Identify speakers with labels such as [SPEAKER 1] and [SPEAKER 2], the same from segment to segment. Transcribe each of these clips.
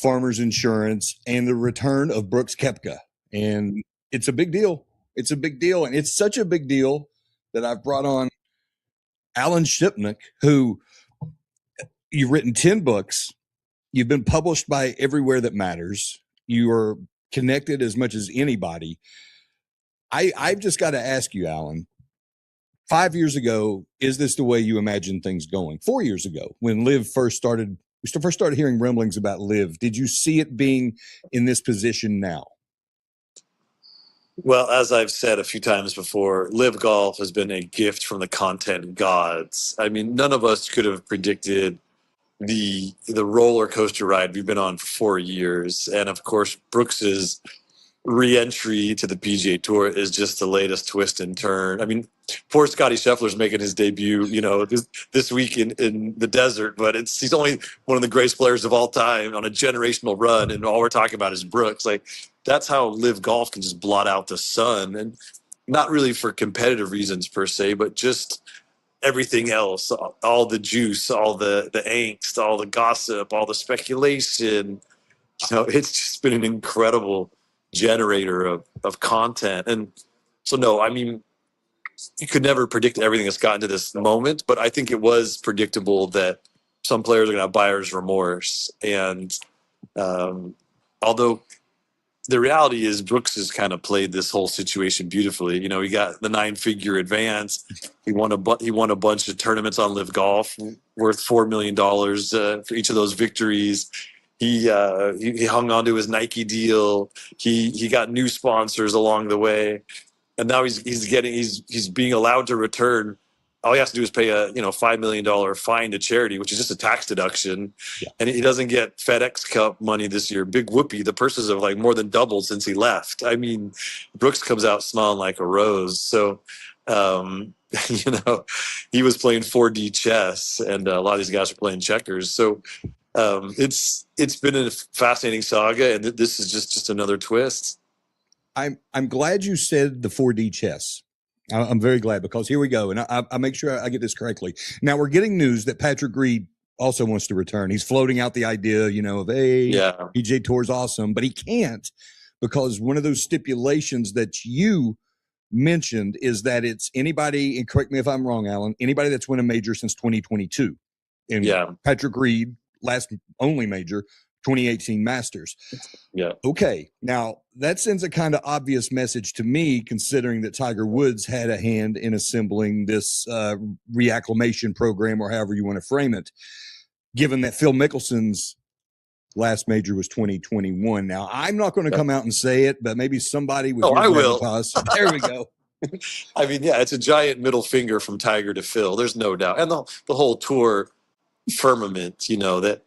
[SPEAKER 1] Farmers Insurance, and the return of Brooks Koepka. And it's a big deal. It's a big deal. And it's such a big deal that I've brought on Alan Shipnick, who you've written 10 books. You've been published by everywhere that matters. You are connected as much as anybody. I've just got to ask you, Alan, 5 years ago, is this the way you imagined things going? 4 years ago, when LIV first started, we first started hearing rumblings about LIV, did you see it being in this position now?
[SPEAKER 2] Well, as I've said a few times before, LIV Golf has been a gift from the content gods. I mean, none of us could have predicted the roller coaster ride we've been on for 4 years. And of course, Brooks's re-entry to the PGA Tour is just the latest twist and turn. I mean, poor Scotty Scheffler's making his debut, this week in the desert, but he's only one of the greatest players of all time on a generational run, and all we're talking about is Brooks. Like, that's how LIV Golf can just blot out the sun, and not really for competitive reasons per se, but just everything else, all the juice, all the angst, all the gossip, all the speculation. It's just been an incredible generator of content. And so, no, I mean, you could never predict everything that's gotten to this moment, but I think it was predictable that some players are going to have buyer's remorse. And although the reality is Brooks has kind of played this whole situation beautifully. He got the 9-figure advance. He won a bunch of tournaments on LIV Golf worth $4 million for each of those victories. He hung on to his Nike deal. He got new sponsors along the way, and now he's being allowed to return. All he has to do is pay a $5 million fine to charity, which is just a tax deduction, and he doesn't get FedEx Cup money this year. Big whoopee! The purses have more than doubled since he left. I mean, Brooks comes out smelling like a rose. So, he was playing 4D chess, and a lot of these guys are playing checkers. So. It's been a fascinating saga, and this is just another twist.
[SPEAKER 1] I'm glad you said the 4D chess. I'm very glad, because here we go, and I make sure I get this correctly. Now we're getting news that Patrick Reed also wants to return. He's floating out the idea, of PGA Tour's awesome, but he can't, because one of those stipulations that you mentioned is that it's anybody, and correct me if I'm wrong, Alan, anybody that's won a major since 2022. And Patrick Reed, last only major, 2018 Masters.
[SPEAKER 2] Yeah.
[SPEAKER 1] Okay. Now that sends a kind of obvious message to me, considering that Tiger Woods had a hand in assembling this reacclimation program, or however you want to frame it, given that Phil Mickelson's last major was 2021. Now, I'm not going to come out and say it, but maybe somebody with
[SPEAKER 2] I will.
[SPEAKER 1] There we go.
[SPEAKER 2] I mean, it's a giant middle finger from Tiger to Phil. There's no doubt. And the whole tour firmament, that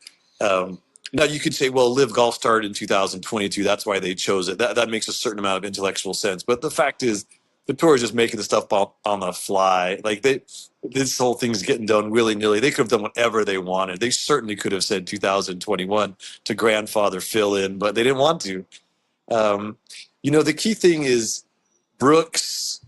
[SPEAKER 2] now you could say, well, LIV Golf started in 2022. That's why they chose it. That makes a certain amount of intellectual sense. But the fact is, the tour is just making the stuff on the fly. This whole thing's getting done willy-nilly. They could have done whatever they wanted. They certainly could have said 2021 to grandfather Phil in, but they didn't want to. The key thing is Brooks,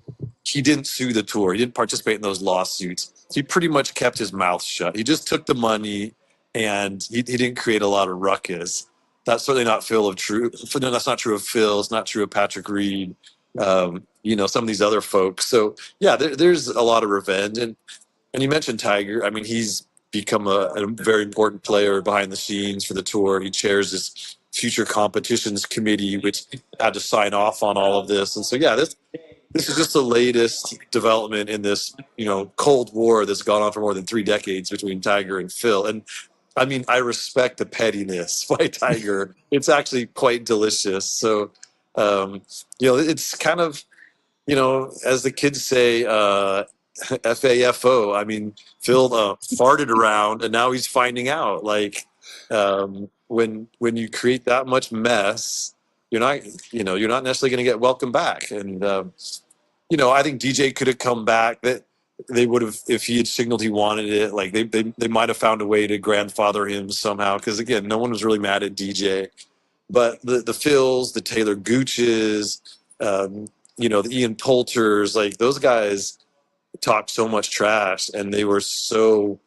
[SPEAKER 2] he didn't sue the tour. He didn't participate in those lawsuits. He pretty much kept his mouth shut. He just took the money, and he didn't create a lot of ruckus. That's certainly not that's not true of Phil. It's not true of Patrick Reed. Some of these other folks. So there's a lot of revenge. And you mentioned Tiger. I mean, he's become a very important player behind the scenes for the tour. He chairs this future competitions committee, which had to sign off on all of this. And so, this is just the latest development in this, Cold War that's gone on for more than 3 decades between Tiger and Phil. And I mean, I respect the pettiness by Tiger. It's actually quite delicious. So, it's kind of, as the kids say, FAFO. I mean, Phil farted around, and now he's finding out. When you create that much mess, you're not necessarily going to get welcome back. And I think DJ could have come back. That they would have, if he had signaled he wanted it. They might have found a way to grandfather him somehow. Because again, no one was really mad at DJ, but the Phils, the Taylor Gooches, the Ian Poulters, those guys talked so much trash, and they were so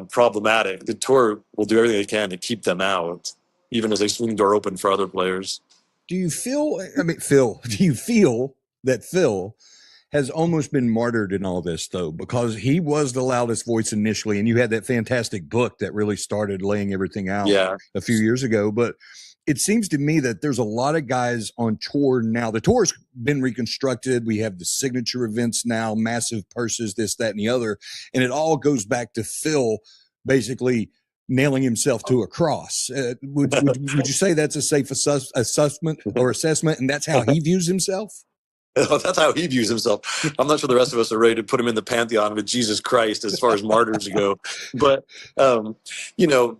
[SPEAKER 2] problematic. The tour will do everything they can to keep them out. even as they swing the door open for other players.
[SPEAKER 1] Do you feel that Phil has almost been martyred in all this, though, because he was the loudest voice initially, and you had that fantastic book that really started laying everything out a few years ago. But it seems to me that there's a lot of guys on tour now. The tour's been reconstructed. We have the signature events now, massive purses, this, that, and the other. And it all goes back to Phil basically nailing himself to a cross. Would you say that's a safe assessment? And that's how he views himself?
[SPEAKER 2] That's how he views himself. I'm not sure the rest of us are ready to put him in the pantheon with Jesus Christ as far as martyrs go. But, you know,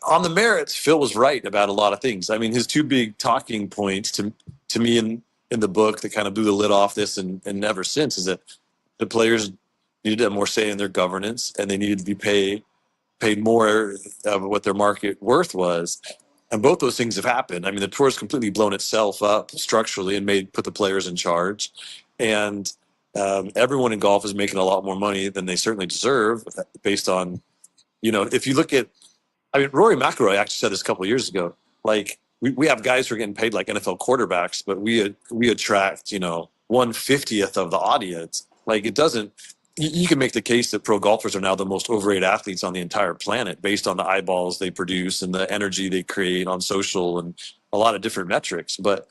[SPEAKER 2] on the merits, Phil was right about a lot of things. I mean, his two big talking points to me in the book that kind of blew the lid off this and ever since is that the players needed to have more say in their governance, and they needed to be paid more of what their market worth was. And both those things have happened. I mean, the tour has completely blown itself up structurally and put the players in charge. And everyone in golf is making a lot more money than they certainly deserve based on, you know, if you look at, I mean, Rory McIlroy actually said this a couple of years ago. Like, we have guys who are getting paid like NFL quarterbacks, but we attract, you know, 1/50th of the audience. Like, it doesn't, you can make the case that pro golfers are now the most overrated athletes on the entire planet based on the eyeballs they produce and the energy they create on social and a lot of different metrics. But,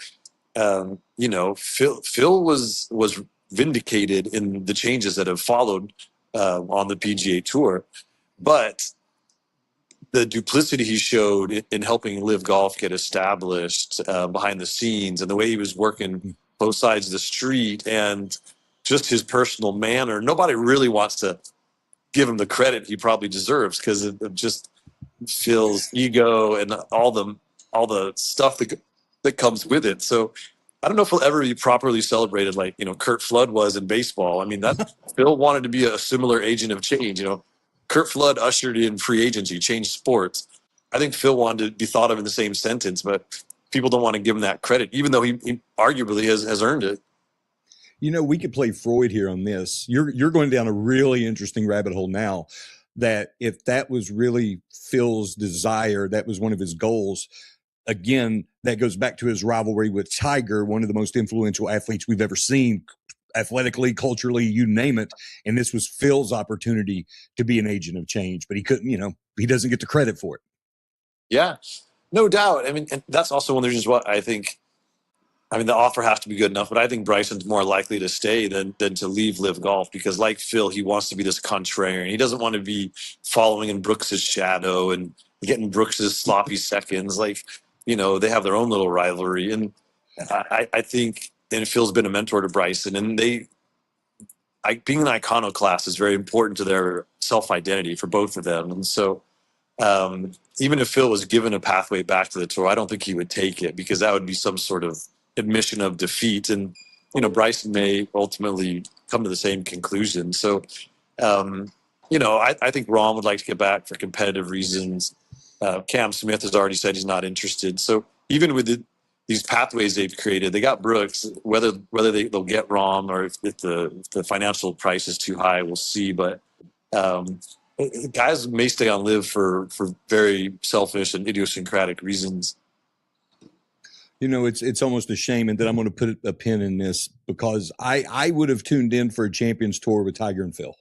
[SPEAKER 2] you know, Phil was vindicated in the changes that have followed on the PGA Tour. But the duplicity he showed in helping LIV Golf get established behind the scenes, and the way he was working both sides of the street, and just his personal manner, nobody really wants to give him the credit he probably deserves because of just Phil's ego and all the stuff that comes with it. So I don't know if he'll ever be properly celebrated like, you know, Curt Flood was in baseball. I mean, that Phil wanted to be a similar agent of change. You know, Curt Flood ushered in free agency, changed sports. I think Phil wanted to be thought of in the same sentence, but people don't want to give him that credit, even though he arguably has earned it.
[SPEAKER 1] You know, we could play Freud here on this. You're going down a really interesting rabbit hole now, that if that was really Phil's desire, that was one of his goals. Again, that goes back to his rivalry with Tiger, one of the most influential athletes we've ever seen, athletically, culturally, you name it. And this was Phil's opportunity to be an agent of change, but he couldn't, you know, he doesn't get the credit for it.
[SPEAKER 2] Yeah, no doubt. I mean, and that's also one of the reasons why I think, I mean, the offer has to be good enough, but I think Bryson's more likely to stay than to leave LIV Golf, because like Phil, he wants to be this contrarian. He doesn't want to be following in Brooks's shadow and getting Brooks's sloppy seconds. Like, you know, they have their own little rivalry. And I think, and Phil's been a mentor to Bryson, and being an iconoclast is very important to their self-identity for both of them. And so even if Phil was given a pathway back to the tour, I don't think he would take it, because that would be some sort of admission of defeat. And, you know, Bryson may ultimately come to the same conclusion. So, you know, I think Rahm would like to get back for competitive reasons. Cam Smith has already said he's not interested. So even with these pathways they've created, they got Brooks. Whether they'll get Rahm, or if the financial price is too high, we'll see. But guys may stay on LIV for very selfish and idiosyncratic reasons.
[SPEAKER 1] You know, it's almost a shame, and that I'm going to put a pin in this, because I would have tuned in for a Champions Tour with Tiger and Phil.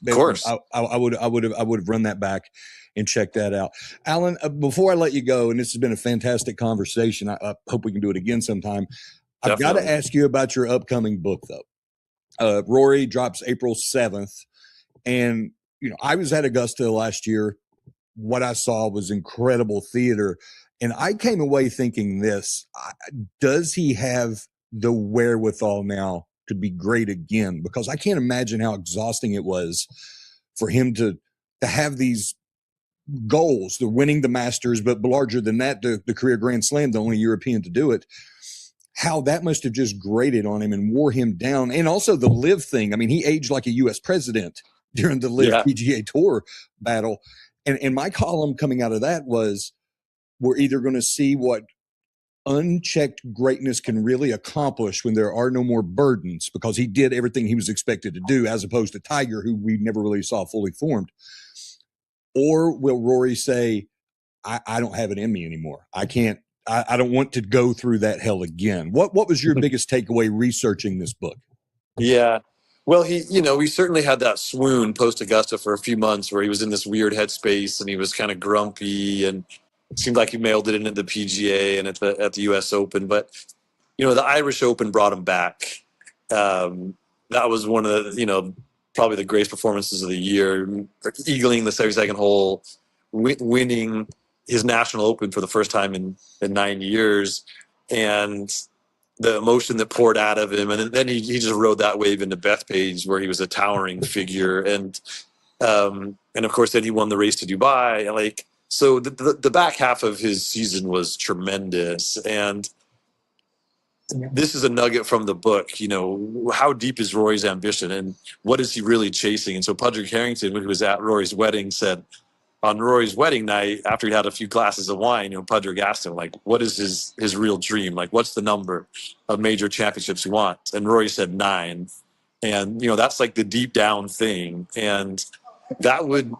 [SPEAKER 2] Of course,
[SPEAKER 1] I would have run that back and checked that out. Alan, before I let you go, and this has been a fantastic conversation, I hope we can do it again sometime. I've got to ask you about your upcoming book, though. Rory drops April 7th, and you know, I was at Augusta last year. What I saw was incredible theater. And I came away thinking this, does he have the wherewithal now to be great again? Because I can't imagine how exhausting it was for him to have these goals, the winning the Masters, but larger than that, the career Grand Slam, the only European to do it. How that must have just grated on him and wore him down. And also the LIV thing. I mean, he aged like a U.S. president during the LIV PGA Tour battle. And my column coming out of that was, we're either going to see what unchecked greatness can really accomplish when there are no more burdens, because he did everything he was expected to do, as opposed to Tiger, who we never really saw fully formed. Or will Rory say, I don't have it in me anymore. I can't. I don't want to go through that hell again. What was your biggest takeaway researching this book?
[SPEAKER 2] Yeah. Well, we certainly had that swoon post Augusta for a few months where he was in this weird headspace and he was kind of grumpy and it seemed like he mailed it into the PGA and at the US Open. But, the Irish Open brought him back. That was one of the, probably the greatest performances of the year, eagling the 72nd hole, winning his national Open for the first time in 9 years. And the emotion that poured out of him, and then he just rode that wave into Bethpage, where he was a towering figure, and of course, then he won the race to Dubai. Like, so the back half of his season was tremendous, and this is a nugget from the book. How deep is Rory's ambition, and what is he really chasing? And so Padraig Harrington, who was at Rory's wedding, said, on Rory's wedding night, after he'd had a few glasses of wine, Padraig asked him, like, what is his real dream? Like, what's the number of major championships he wants? And Rory said 9. And, that's like the deep down thing. And that would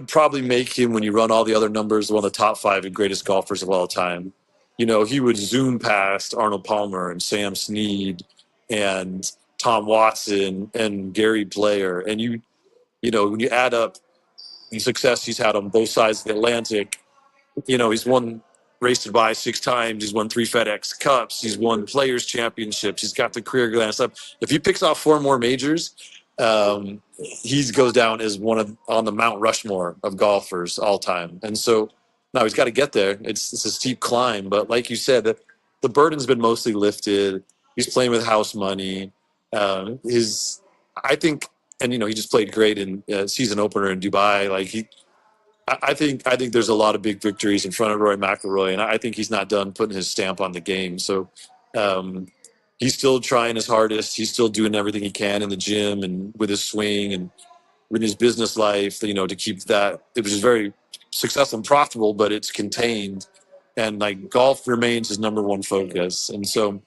[SPEAKER 2] probably make him, when you run all the other numbers, one of the top 5 greatest golfers of all time. He would zoom past Arnold Palmer and Sam Snead and Tom Watson and Gary Player. And when you add up the success he's had on both sides of the Atlantic, he's won Race to Dubai 6 times. He's won 3 FedEx Cups. He's won Players Championships. He's got the career grand stuff. If he picks off 4 more majors, he goes down as on the Mount Rushmore of golfers all time. And so now he's got to get there. It's a steep climb, but like you said, the burden's been mostly lifted. He's playing with house money. I think. And he just played great in season opener in Dubai. Like I think there's a lot of big victories in front of Rory McIlroy, and I think he's not done putting his stamp on the game. So he's still trying his hardest. He's still doing everything he can in the gym and with his swing and with his business life. To keep that, it was very successful and profitable, but it's contained. And like golf remains his number one focus. And so,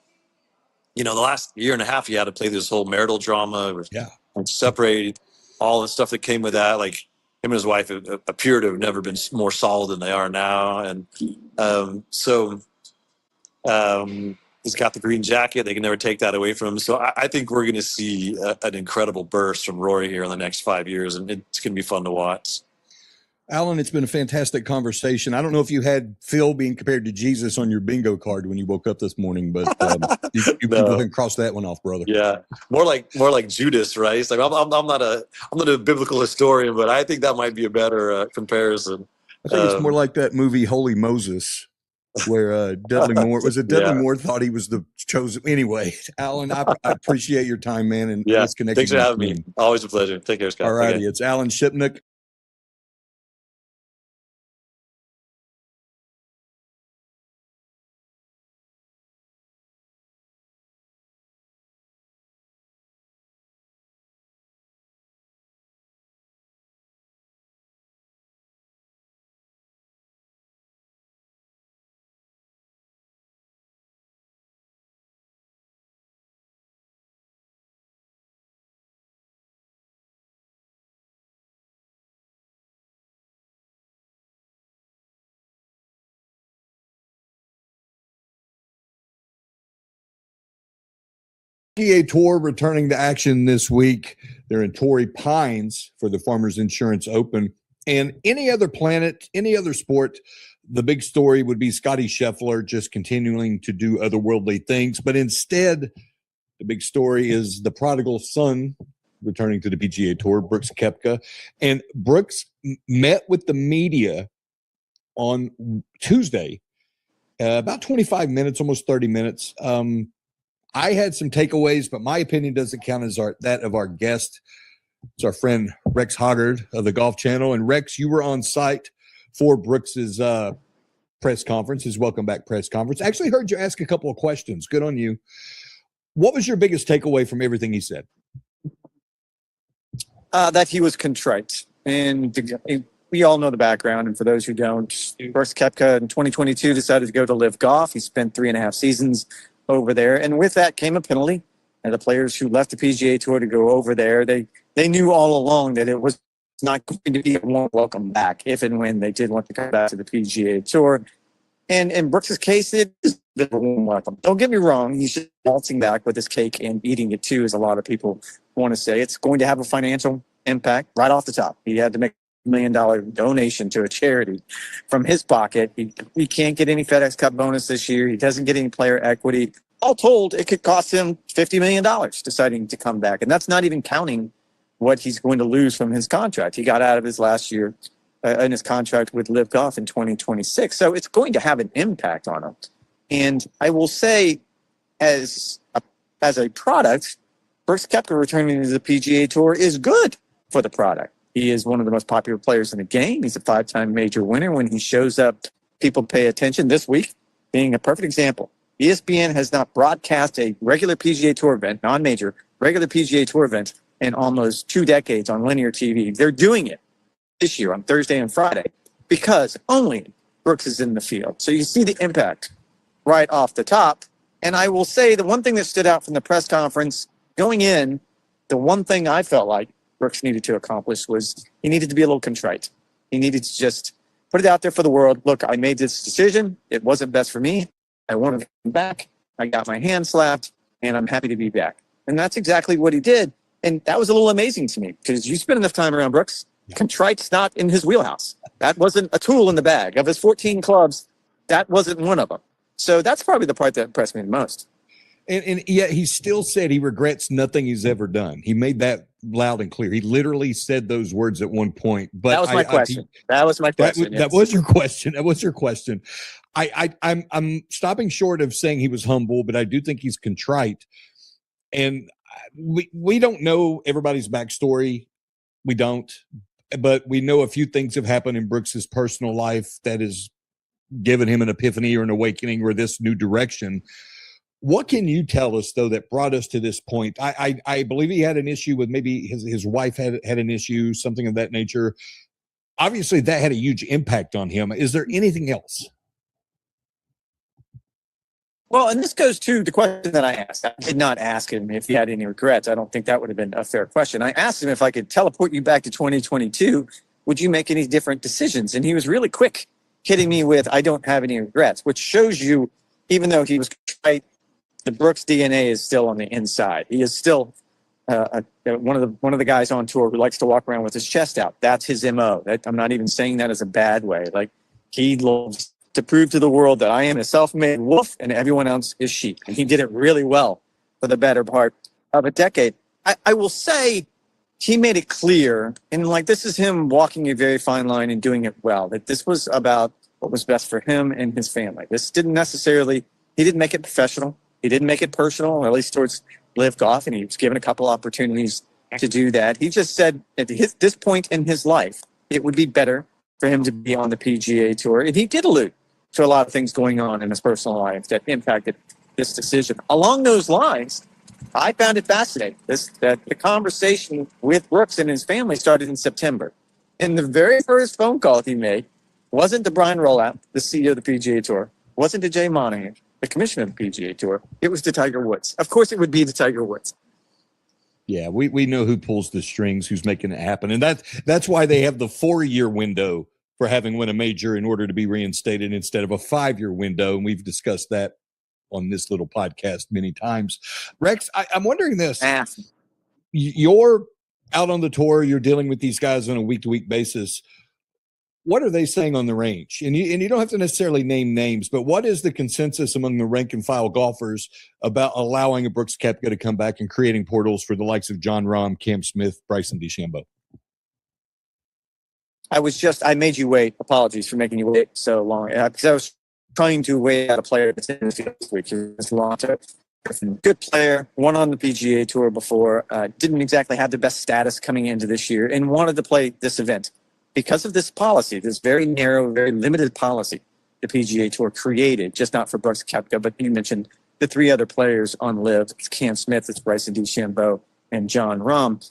[SPEAKER 2] the last year and a half, he had to play this whole marital drama.
[SPEAKER 1] Yeah.
[SPEAKER 2] Separated, all the stuff that came with that. Like him and his wife appear to have never been more solid than they are now. And he's got the green jacket. They can never take that away from him. So I think we're going to see an incredible burst from Rory here in the next 5 years, and it's going to be fun to watch.
[SPEAKER 1] Alan, it's been a fantastic conversation. I don't know if you had Phil being compared to Jesus on your bingo card when you woke up this morning, but you no. Go ahead and cross that one off, brother.
[SPEAKER 2] Yeah, more like Judas, right? It's like I'm not a biblical historian, but I think that might be a better comparison.
[SPEAKER 1] I think it's more like that movie Holy Moses, where Dudley Moore Moore thought he was the chosen. Anyway, Alan, I appreciate your time, man, and this connection.
[SPEAKER 2] Thanks for having me. Always a pleasure. Take care, Scott.
[SPEAKER 1] All righty, it's Alan Shipnuck. PGA Tour returning to action this week. They're in Torrey Pines for the Farmers Insurance Open. And any other planet, any other sport, the big story would be Scotty Scheffler just continuing to do otherworldly things. But instead, the big story is the prodigal son returning to the PGA Tour, Brooks Koepka. And Brooks met with the media on Tuesday, about 25 minutes, almost 30 minutes. I had some takeaways, but my opinion doesn't count as that of our guest. It's our friend Rex Hoggard of the Golf Channel. And Rex, you were on site for Brooks's press conference, his welcome back press conference. I actually heard you ask a couple of questions. Good on you. What was your biggest takeaway from everything he said?
[SPEAKER 3] That he was contrite. And we all know the background. And for those who don't, Brooks Koepka in 2022 decided to go to LIV Golf. He spent 3.5 seasons over there, and with that came a penalty. And the players who left the PGA Tour to go over there, they knew all along that it was It's not going to be a warm welcome back if and when they did want to come back to the PGA Tour. And in Brooks's case, it is a bit of a warm welcome. Don't get me wrong. He's just waltzing back with his cake and eating it too, as a lot of people want to say. It's going to have a financial impact right off the top. He had to make $1 million donation to a charity from his pocket. He can't get any FedEx Cup bonus this year. He doesn't get any player equity. All told, it could cost him $50 million deciding to come back. And that's not even counting what he's going to lose from his contract. He got out of his last year in his contract with LIV Golf in 2026. So it's going to have an impact on him. And I will say, as a product, Brooks Koepka returning to the PGA Tour is good for the product. He is one of the most popular players in the game. He's a 5-time major winner. When he shows up, people pay attention. This week being a perfect example. ESPN has not broadcast a regular PGA Tour event, non-major, regular PGA Tour event in almost 2 decades on linear TV. They're doing it this year on Thursday and Friday because only Brooks is in the field. So you see the impact right off the top. And I will say the one thing that stood out from the press conference going in, the one thing I felt like Brooks needed to accomplish was he needed to be a little contrite. He needed to just put it out there for the world. Look, I made this decision. It wasn't best for me. I wanted to come back. I got my hand slapped, and I'm happy to be back. And that's exactly what he did. And that was a little amazing to me because you spend enough time around Brooks. Contrite's not in his wheelhouse. That wasn't a tool in the bag. Of his 14 clubs, that wasn't one of them. So that's probably the part that impressed me the most.
[SPEAKER 1] And yet he still said he regrets nothing he's ever done. He made that loud and clear. He literally said those words at one point. But
[SPEAKER 3] that was my question. That was my question.
[SPEAKER 1] That was your question. That was your question. I'm stopping short of saying he was humble, but I do think he's contrite. And we don't know everybody's backstory. We don't. But we know a few things have happened in Brooks's personal life that has given him an epiphany or an awakening or this new direction. What can you tell us, though, that brought us to this point? I believe he had an issue with maybe his wife had an issue, something of that nature. Obviously, that had a huge impact on him. Is there anything else?
[SPEAKER 3] Well, and this goes to the question that I asked. I did not ask him if he had any regrets. I don't think that would have been a fair question. I asked him if I could teleport you back to 2022, would you make any different decisions? And he was really quick hitting me with, I don't have any regrets, which shows you, even though he was right, the Brooks DNA is still on the inside. He is still one of the guys on tour who likes to walk around with his chest out. That's his MO. I'm not even saying that as a bad way. Like, he loves to prove to the world that I am a self-made wolf and everyone else is sheep. And he did it really well for the better part of a decade. I will say he made it clear, and like this is him walking a very fine line and doing it well, that this was about what was best for him and his family. This didn't necessarily, he didn't make it professional. He didn't make it personal, at least towards LIV Golf, and he was given a couple opportunities to do that. He just said at this point in his life, it would be better for him to be on the PGA Tour. And he did allude to a lot of things going on in his personal life that impacted this decision. Along those lines, I found it fascinating that the conversation with Brooks and his family started in September. And the very first phone call he made wasn't to Brian Rowlett, the CEO of the PGA Tour, wasn't to Jay Monahan, the commissioner of the PGA Tour. It was to Tiger Woods. Of course it would be to Tiger Woods.
[SPEAKER 1] Yeah, we know who pulls the strings, who's making it happen. And that's why they have the 4-year window for having won a major in order to be reinstated instead of a 5-year window. And we've discussed that on this little podcast many times. Rex, I'm wondering this. You're out on the tour. You're dealing with these guys on a week-to-week basis. What are they saying on the range? And you don't have to necessarily name names, but what is the consensus among the rank-and-file golfers about allowing a Brooks Koepka to come back and creating portals for the likes of Jon Rahm, Cam Smith, Bryson DeChambeau?
[SPEAKER 3] I made you wait. Apologies for making you wait so long. Because I was trying to wait out a player that's in the field this week. Good player, won on the PGA Tour before, didn't exactly have the best status coming into this year, and wanted to play this event. Because of this policy, this very narrow, very limited policy the PGA Tour created, just not for Brooks Koepka, but you mentioned the 3 other players on LIV, it's Cam Smith, it's Bryson DeChambeau, and Jon Rahm.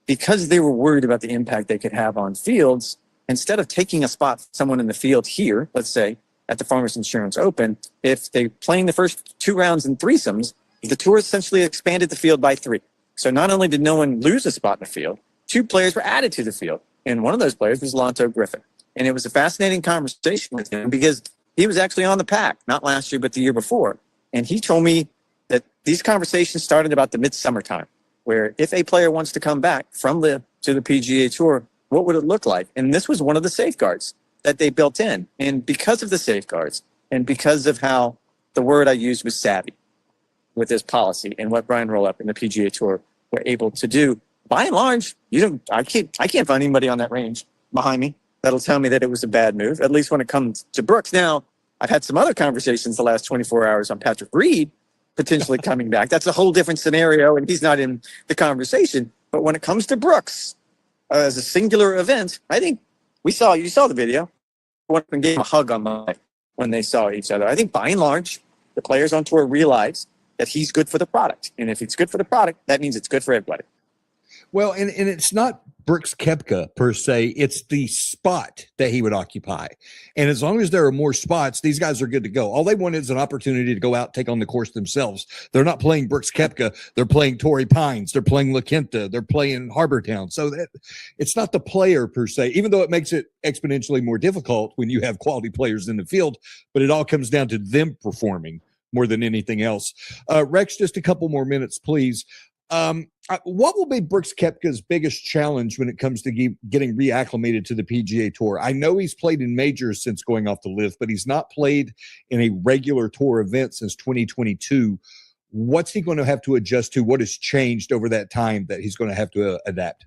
[SPEAKER 3] Because they were worried about the impact they could have on fields, instead of taking a spot for someone in the field here, let's say at the Farmers Insurance Open, if they're playing the first 2 rounds in threesomes, the tour essentially expanded the field by 3. So not only did no one lose a spot in the field, 2 players were added to the field. And one of those players was Lonto Griffin. And it was a fascinating conversation with him because he was actually on the pack, not last year, but the year before. And he told me that these conversations started about the midsummer time, where if a player wants to come back from LIV to the PGA Tour, what would it look like? And this was one of the safeguards that they built in. And because of the safeguards and because of how the word I used was savvy with this policy and what Brian Rollup and the PGA Tour were able to do, by and large, I can't find anybody on that range behind me that'll tell me that it was a bad move, at least when it comes to Brooks. Now, I've had some other conversations the last 24 hours on Patrick Reed potentially coming back. That's a whole different scenario, and he's not in the conversation. But when it comes to Brooks, as a singular event, I think you saw the video. One of them gave him a hug on the neck when they saw each other. I think by and large, the players on tour realize that he's good for the product. And if it's good for the product, that means it's good for everybody.
[SPEAKER 1] Well, and it's not Brooks Koepka per se. It's the spot that he would occupy. And as long as there are more spots, these guys are good to go. All they want is an opportunity to go out, take on the course themselves. They're not playing Brooks Koepka. They're playing Torrey Pines. They're playing La Quinta. They're playing Harbor Town. So that it's not the player per se, even though it makes it exponentially more difficult when you have quality players in the field, but it all comes down to them performing more than anything else. Rex, just a couple more minutes, please. What will be Brooks Koepka's biggest challenge when it comes to getting reacclimated to the PGA Tour? I know he's played in majors since going off the LIV, but he's not played in a regular tour event since 2022. What's he going to have to adjust to? What has changed over that time that he's going to have to adapt?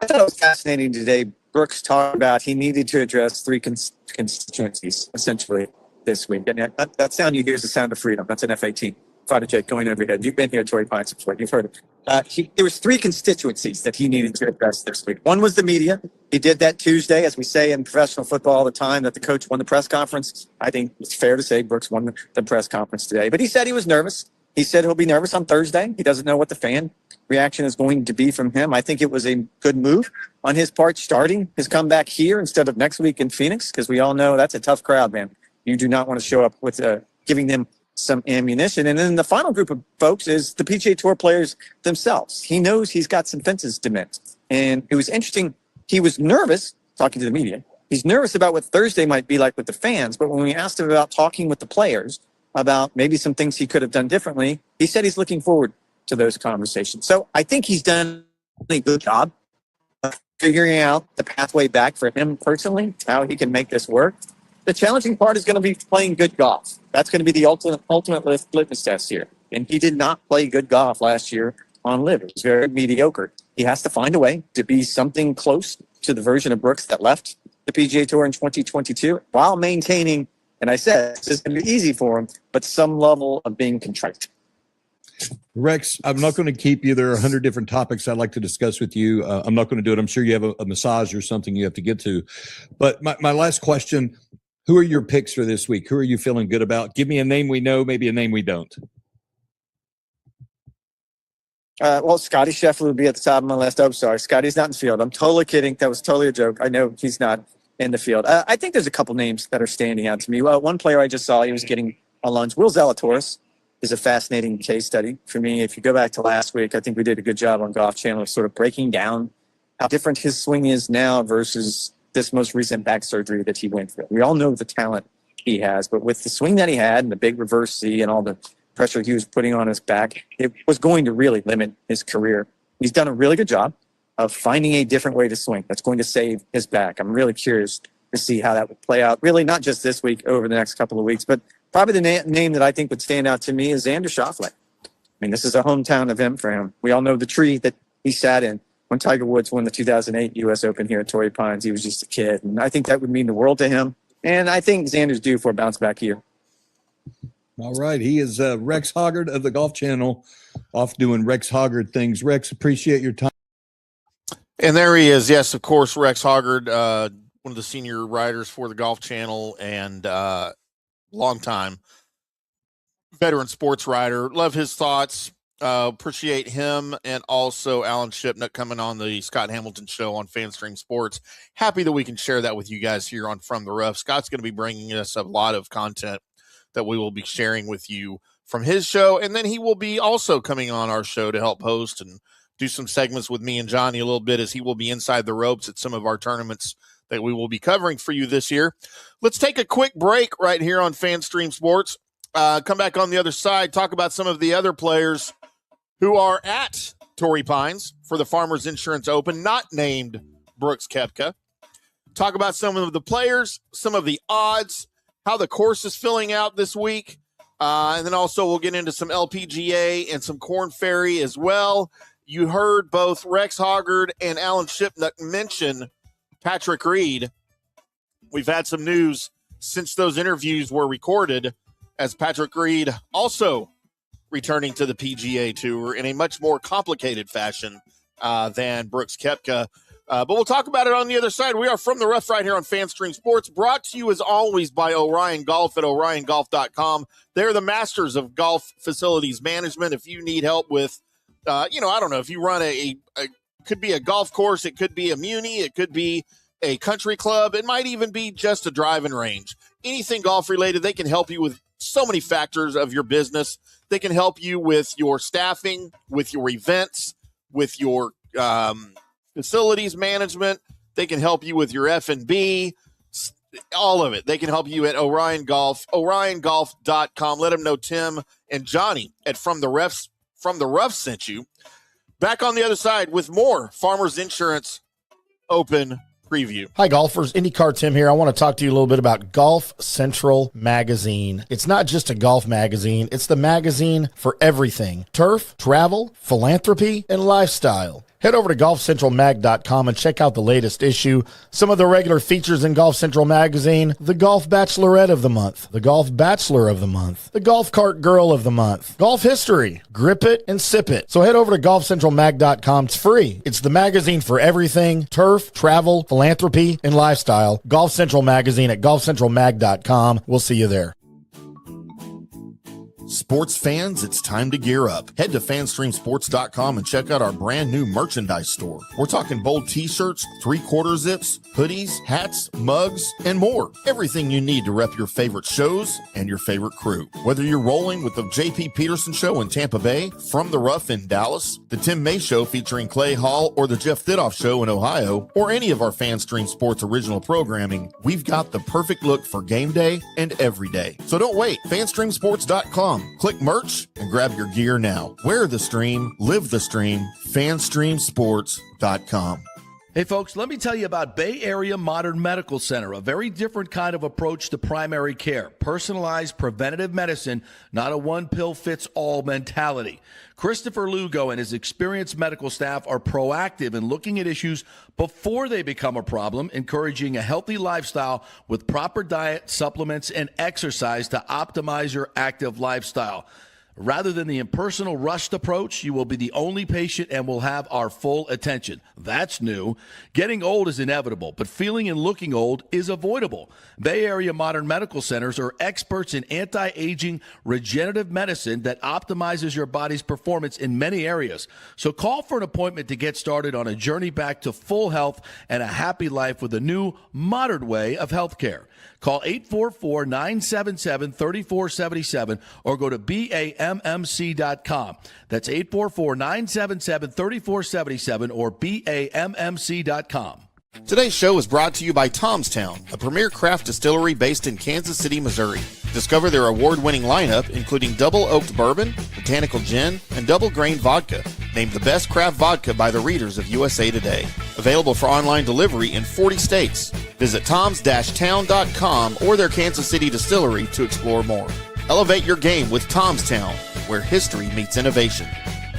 [SPEAKER 3] I thought it was fascinating today. Brooks talked about he needed to address three constituencies, essentially, this week. And that sound you hear is the sound of freedom. That's an F-18. Fighter jet going over your head. You've been here at Torrey Pines before. You've heard it. There was three constituencies that he needed to address this week. One was the media. He did that Tuesday, as we say in professional football all the time, that the coach won the press conference. I think it's fair to say Brooks won the press conference today. But he said he was nervous. He said he'll be nervous on Thursday. He doesn't know what the fan reaction is going to be from him. I think it was a good move on his part, starting his comeback here instead of next week in Phoenix, because we all know that's a tough crowd, man. You do not want to show up with giving them some ammunition. And then the final group of folks is the PGA Tour players themselves. He knows he's got some fences to mend. And it was interesting. He was nervous talking to the media. He's nervous about what Thursday might be like with the fans. But when we asked him about talking with the players about maybe some things he could have done differently, he said he's looking forward to those conversations. So I think he's done a good job of figuring out the pathway back for him personally, how he can make this work. The challenging part is going to be playing good golf. That's going to be the ultimate litmus test here. And he did not play good golf last year on LIV. It was very mediocre. He has to find a way to be something close to the version of Brooks that left the PGA Tour in 2022 while maintaining, and I said, this is going to be easy for him, but some level of being contrite.
[SPEAKER 1] Rex, I'm not going to keep you. There are 100 different topics I'd like to discuss with you. I'm not going to do it. I'm sure you have a massage or something you have to get to. But my last question, who are your picks for this week? Who are you feeling good about? Give me a name we know, maybe a name we don't.
[SPEAKER 3] Well, Scotty Scheffler would be at the top of my list. Oh, sorry. Scotty's not in the field. I'm totally kidding. That was totally a joke. I know he's not in the field. I think there's a couple names that are standing out to me. One player I just saw, he was getting a lunch. Will Zalatoris is a fascinating case study for me. If you go back to last week, I think we did a good job on Golf Channel of sort of breaking down how different his swing is now versus this most recent back surgery that he went through. We all know the talent he has, but with the swing that he had and the big reverse C and all the pressure he was putting on his back, it was going to really limit his career. He's done a really good job of finding a different way to swing that's going to save his back. I'm really curious to see how that would play out, really not just this week, over the next couple of weeks, but probably the name that I think would stand out to me is Xander Schauffele. I mean, this is a hometown event for him. We all know the tree that he sat in when Tiger Woods won the 2008 U.S. Open here at Torrey Pines. He was just a kid, and I think that would mean the world to him. And I think Xander's due for a bounce back here.
[SPEAKER 1] All right. He is Rex Hoggard of the Golf Channel, off doing Rex Hoggard things. Rex, appreciate your time.
[SPEAKER 4] And there he is. Yes, of course, Rex Hoggard, one of the senior writers for the Golf Channel and long-time veteran sports writer. Love his thoughts. Appreciate him, and also Alan Shipnuck coming on the Scott Hamilton show on FanStream Sports. Happy that we can share that with you guys here on From the Rough. Scott's going to be bringing us a lot of content that we will be sharing with you from his show, and then he will be also coming on our show to help host and do some segments with me and Johnny a little bit, as he will be inside the ropes at some of our tournaments that we will be covering for you this year. Let's take a quick break right here on FanStream Sports. Come back on the other side, talk about some of the other players who are at Torrey Pines for the Farmers Insurance Open, not named Brooks Koepka. Talk about some of the players, some of the odds, how the course is filling out this week. And then also we'll get into some LPGA and some Korn Ferry as well. You heard both Rex Hoggard and Alan Shipnuck mention Patrick Reed. We've had some news since those interviews were recorded, as Patrick Reed also returning to the PGA Tour in a much more complicated fashion than Brooks Koepka. But we'll talk about it on the other side. We are From the Rough right here on FanStream Sports, brought to you as always by Orion Golf at oriongolf.com. They're the masters of golf facilities management. If you need help with, I don't know, if you run a could be a golf course, it could be a muni, it could be a country club, it might even be just a driving range. Anything golf related, they can help you with so many factors of your business. They can help you with your staffing, with your events, with your facilities management. They can help you with your F&B, all of it. They can help you at Orion Golf, oriongolf.com. Let them know Tim and Johnny at From the Rough sent you. Back on the other side with more Farmers Insurance Open preview.
[SPEAKER 5] Hi, golfers. IndyCarTim here. I want to talk to you a little bit about Golf Central Magazine. It's not just a golf magazine. It's the magazine for everything: turf, travel, philanthropy, and lifestyle. Head over to golfcentralmag.com and check out the latest issue. Some of the regular features in Golf Central Magazine: the Golf Bachelorette of the Month, the Golf Bachelor of the Month, the Golf Cart Girl of the Month, Golf History, Grip It and Sip It. So head over to golfcentralmag.com. It's free. It's the magazine for everything: turf, travel, philanthropy, and lifestyle. Golf Central Magazine at golfcentralmag.com. We'll see you there.
[SPEAKER 4] Sports fans, it's time to gear up. Head to fanstreamsports.com and check out our brand new merchandise store. We're talking bold t-shirts, 3/4 zips, hoodies, hats, mugs, and more. Everything you need to rep your favorite shows and your favorite crew. Whether you're rolling with the J.P. Peterson Show in Tampa Bay, From the Rough in Dallas, the Tim May Show featuring Clay Hall, or the Jeff Thidoff Show in Ohio, or any of our FanStream Sports original programming, we've got the perfect look for game day and every day. So don't wait. fanstreamsports.com. Click merch and grab your gear now. Wear the stream, live the stream, fanstreamsports.com.
[SPEAKER 6] Hey folks, let me tell you about Bay Area Modern Medical Center, a very different kind of approach to primary care. Personalized preventative medicine, not a one-pill-fits-all mentality. Christopher Lugo and his experienced medical staff are proactive in looking at issues before they become a problem, encouraging a healthy lifestyle with proper diet, supplements, and exercise to optimize your active lifestyle. Rather than the impersonal, rushed approach, you will be the only patient and will have our full attention. That's new. Getting old is inevitable, but feeling and looking old is avoidable. Bay Area Modern Medical Centers are experts in anti-aging regenerative medicine that optimizes your body's performance in many areas. So call for an appointment to get started on a journey back to full health and a happy life with a new, modern way of healthcare. Call 844-977-3477 or go to BAMMC.com. That's 844-977-3477 or BAMMC.com.
[SPEAKER 4] Today's show is brought to you by Tom's Town, a premier craft distillery based in Kansas City, Missouri. Discover their award-winning lineup, including double oaked bourbon, botanical gin, and double grain vodka, named the best craft vodka by the readers of USA Today. Available for online delivery in 40 states. Visit toms-town.com or their Kansas City distillery to explore more. Elevate your game with Tom's Town, where history meets innovation.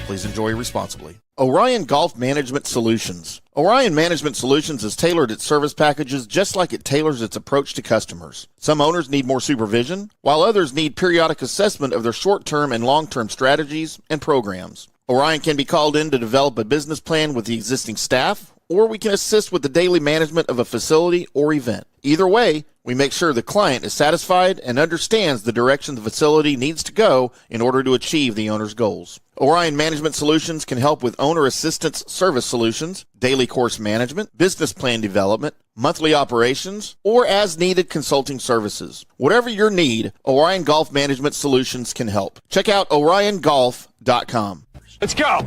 [SPEAKER 4] Please enjoy responsibly. Orion Golf Management Solutions. Orion Management Solutions has tailored its service packages just like it tailors its approach to customers. Some owners need more supervision, while others need periodic assessment of their short-term and long-term strategies and programs. Orion can be called in to develop a business plan with the existing staff, or we can assist with the daily management of a facility or event. Either way, we make sure the client is satisfied and understands the direction the facility needs to go in order to achieve the owner's goals. Orion Management Solutions can help with owner assistance service solutions, daily course management, business plan development, monthly operations, or as-needed consulting services. Whatever your need, Orion Golf Management Solutions can help. Check out oriongolf.com.
[SPEAKER 7] Let's go.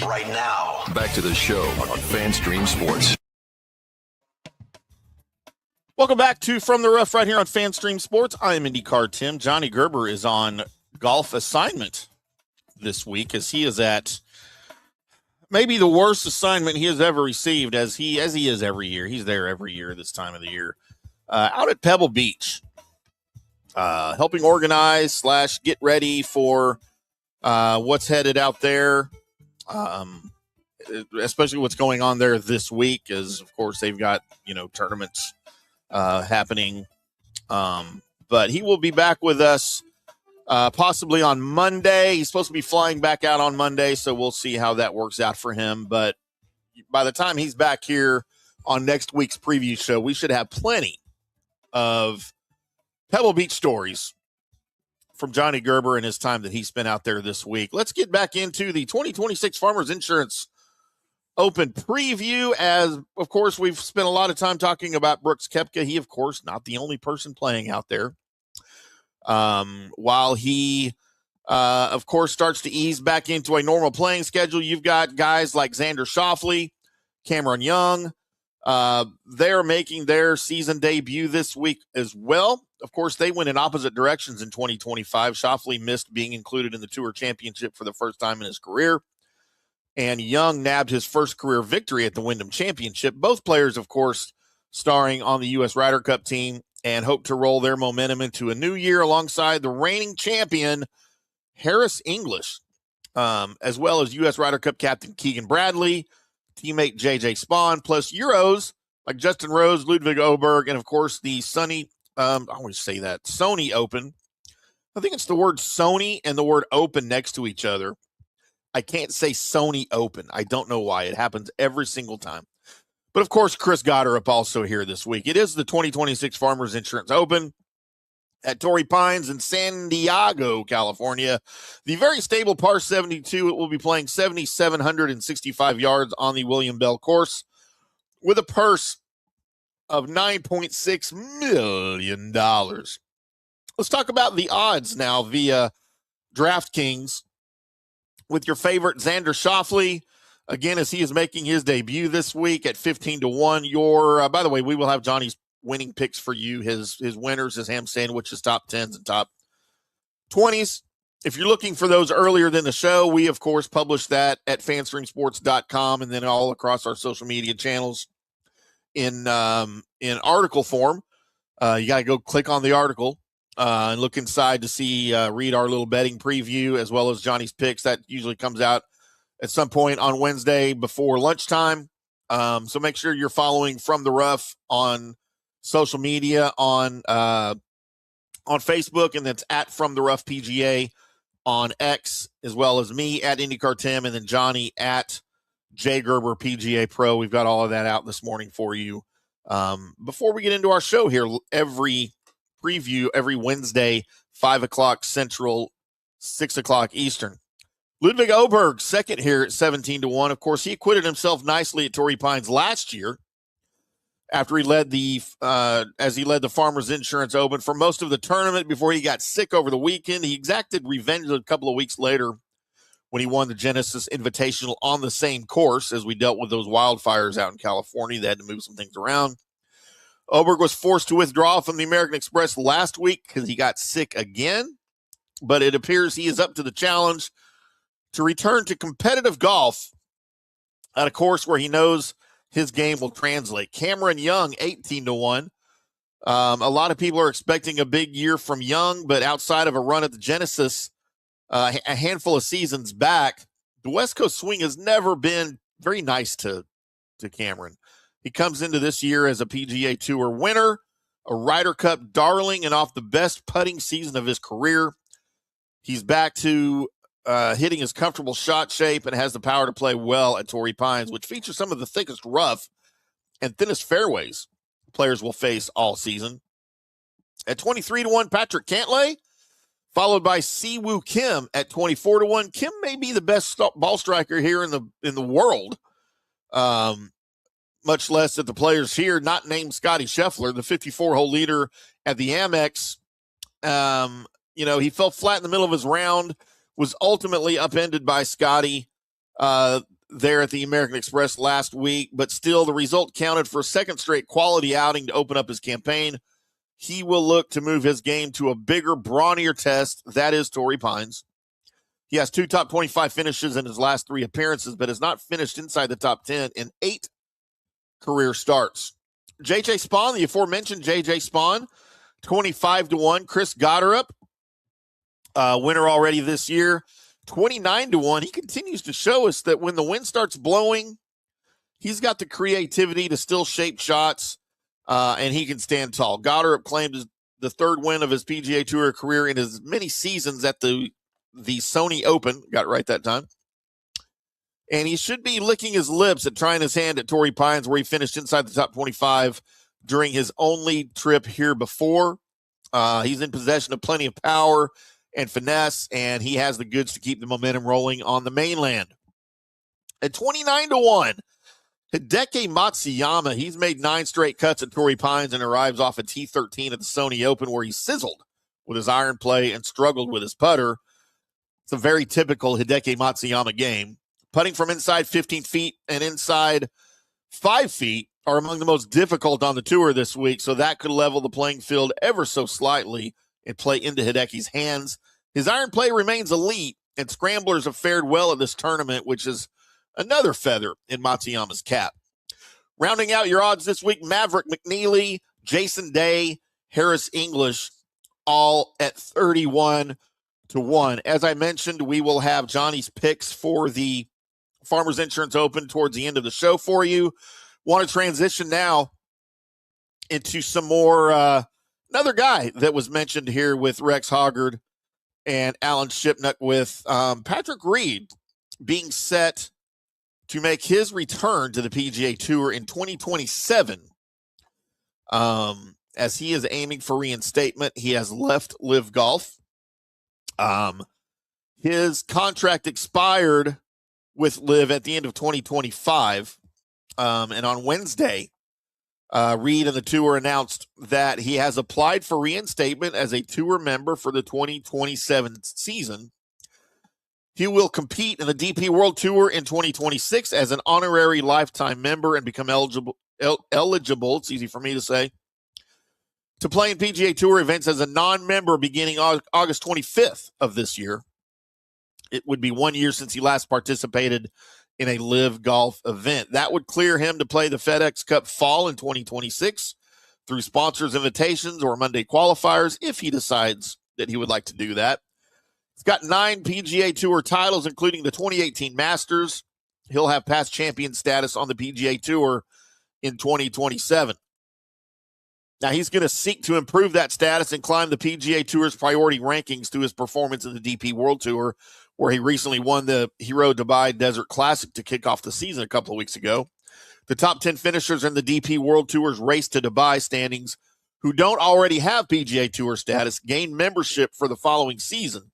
[SPEAKER 7] right now.
[SPEAKER 8] Back to the show on FanStream Sports.
[SPEAKER 4] Welcome back to From the Rough right here on FanStream Sports. I am IndyCarTim. Johnny Gerber is on golf assignment this week as he is at maybe the worst assignment he has ever received as he is every year. He's there every year this time of the year. Out at Pebble Beach, helping organize / get ready for what's headed out there, especially what's going on there this week as, of course, they've got, tournaments happening. But he will be back with us possibly on Monday. He's supposed to be flying back out on Monday, so we'll see how that works out for him. But by the time he's back here on next week's preview show, we should have plenty of Pebble Beach stories from Johnny Gerber and his time that he spent out there this week. Let's get back into the 2026 Farmers Insurance Open preview as, of course, we've spent a lot of time talking about Brooks Koepka. He, of course, not the only person playing out there. While he, of course, starts to ease back into a normal playing schedule, you've got guys like Xander Schauffele, Cameron Young. They're making their season debut this week as well. Of course, they went in opposite directions in 2025. Schauffele missed being included in the Tour Championship for the first time in his career. And Young nabbed his first career victory at the Wyndham Championship. Both players, of course, starring on the U.S. Ryder Cup team and hope to roll their momentum into a new year alongside the reigning champion, Harris English, as well as U.S. Ryder Cup captain Keegan Bradley, teammate J.J. Spawn, plus Euros like Justin Rose, Ludwig Oberg, and, of course, the Sony Open. I think it's the word Sony and the word Open next to each other. I can't say Sony Open. I don't know why. It happens every single time. But, of course, Chris Gotterup also here this week. It is the 2026 Farmers Insurance Open at Torrey Pines in San Diego, California. The very stable par 72. It will be playing 7,765 yards on the William Bell course with a purse of $9.6 million. Let's talk about the odds now via DraftKings with your favorite Xander Schauffele. Again, as he is making his debut this week at 15-1. By the way, we will have Johnny's winning picks for you, his winners, his ham sandwich, his top 10s and top 20s. If you're looking for those earlier than the show, we, of course, publish that at fanstreamsports.com and then all across our social media channels in article form. You got to go click on the article and look inside to see, read our little betting preview as well as Johnny's picks. That usually comes out at some point on Wednesday before lunchtime. So make sure you're following From the Rough on social media on Facebook, and that's at From the Rough PGA on X, as well as me at IndyCarTim, and then Johnny at J Gerber PGA Pro. We've got all of that out this morning for you. Before we get into our show here, every preview every Wednesday, 5 o'clock Central, 6 o'clock Eastern. Ludwig Oberg, second here at 17-1. Of course, he acquitted himself nicely at Torrey Pines last year after he led the Farmers Insurance Open for most of the tournament before he got sick over the weekend. He exacted revenge a couple of weeks later when he won the Genesis Invitational on the same course as we dealt with those wildfires out in California. They had to move some things around. Oberg was forced to withdraw from the American Express last week because he got sick again, but it appears he is up to the challenge to return to competitive golf at a course where he knows his game will translate. Cameron Young, 18-1. A lot of people are expecting a big year from Young, but outside of a run at the Genesis a handful of seasons back, the West Coast swing has never been very nice to Cameron. He comes into this year as a PGA Tour winner, a Ryder Cup darling, and off the best putting season of his career. He's back to hitting his comfortable shot shape and has the power to play well at Torrey Pines, which features some of the thickest rough and thinnest fairways players will face all season. At 23-1, Patrick Cantlay, followed by Siwoo Kim at 24-1. Kim may be the best ball striker here in the world, much less that the players here, not named Scotty Scheffler, the 54-hole leader at the Amex. He fell flat in the middle of his round, was ultimately upended by Scotty. there at the American Express last week, but still the result counted for a second straight quality outing to open up his campaign. He will look to move his game to a bigger, brawnier test. That is Torrey Pines. He has 2 top 25 finishes in his last 3 appearances, but has not finished inside the top 10 in 8 career starts. J.J. Spawn, the aforementioned J.J. Spawn, 25-1. Chris Gotterup, winner already this year, 29-1. He continues to show us that when the wind starts blowing, he's got the creativity to still shape shots, and he can stand tall. Gotterup claimed the 3rd win of his PGA Tour career in as many seasons at the Sony Open. Got it right that time. And he should be licking his lips at trying his hand at Torrey Pines, where he finished inside the top 25 during his only trip here before. He's in possession of plenty of power and finesse, and he has the goods to keep the momentum rolling on the mainland. At 29-1, Hideki Matsuyama, he's made 9 straight cuts at Torrey Pines and arrives off a T13 at the Sony Open, where he sizzled with his iron play and struggled with his putter. It's a very typical Hideki Matsuyama game. Putting from inside 15 feet and inside 5 feet are among the most difficult on the tour this week, so that could level the playing field ever so slightly and play into Hideki's hands. His iron play remains elite, and scramblers have fared well at this tournament, which is another feather in Matsuyama's cap. Rounding out your odds this week, Maverick McNeely, Jason Day, Harris English, all at 31-1. As I mentioned, we will have Johnny's picks for the Farmers Insurance Open towards the end of the show for you. Want to transition now into some more, another guy that was mentioned here with Rex Hoggard and Alan Shipnuck, with Patrick Reed being set to make his return to the PGA Tour in 2027. As he is aiming for reinstatement, he has left LIV Golf. His contract expired with LIV at the end of 2025. And on Wednesday, Reed and the tour announced that he has applied for reinstatement as a tour member for the 2027 season. He will compete in the DP World Tour in 2026 as an honorary lifetime member and become eligible, it's easy for me to say, to play in PGA Tour events as a non-member beginning August 25th of this year. It would be 1 year since he last participated in a LIV Golf event. That would clear him to play the FedEx Cup Fall in 2026 through sponsors' invitations or Monday qualifiers if he decides that he would like to do that. He's got 9 PGA Tour titles, including the 2018 Masters. He'll have past champion status on the PGA Tour in 2027. Now, he's going to seek to improve that status and climb the PGA Tour's priority rankings through his performance in the DP World Tour, where he recently won the Hero Dubai Desert Classic to kick off the season a couple of weeks ago. The top 10 finishers in the DP World Tour's Race to Dubai standings who don't already have PGA Tour status gain membership for the following season.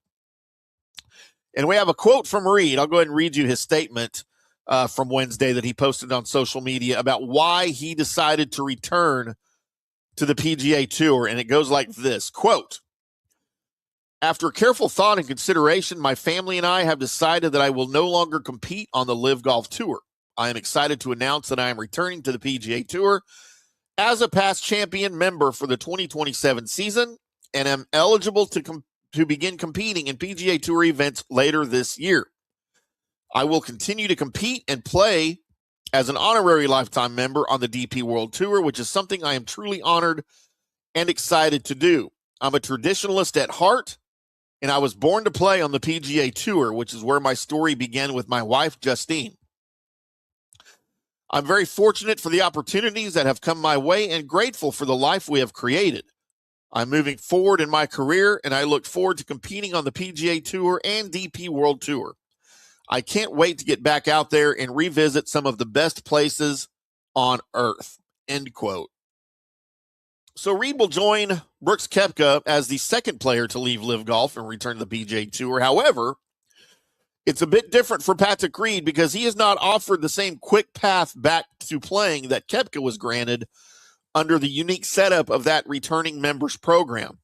[SPEAKER 4] And we have a quote from Reed. I'll go ahead and read you his statement from Wednesday that he posted on social media about why he decided to return to the PGA Tour. And it goes like this, quote, "After careful thought and consideration, my family and I have decided that I will no longer compete on the LIV Golf Tour. I am excited to announce that I am returning to the PGA Tour as a past champion member for the 2027 season and am eligible to begin competing in PGA Tour events later this year. I will continue to compete and play as an honorary lifetime member on the DP World Tour, which is something I am truly honored and excited to do. I'm a traditionalist at heart, and I was born to play on the PGA Tour, which is where my story began with my wife, Justine. I'm very fortunate for the opportunities that have come my way and grateful for the life we have created. I'm moving forward in my career, and I look forward to competing on the PGA Tour and DP World Tour. I can't wait to get back out there and revisit some of the best places on earth," end quote. So Reed will join Brooks Koepka as the second player to leave LIV Golf and return to the PGA Tour. However, it's a bit different for Patrick Reed because he is not offered the same quick path back to playing that Koepka was granted under the unique setup of that returning members program.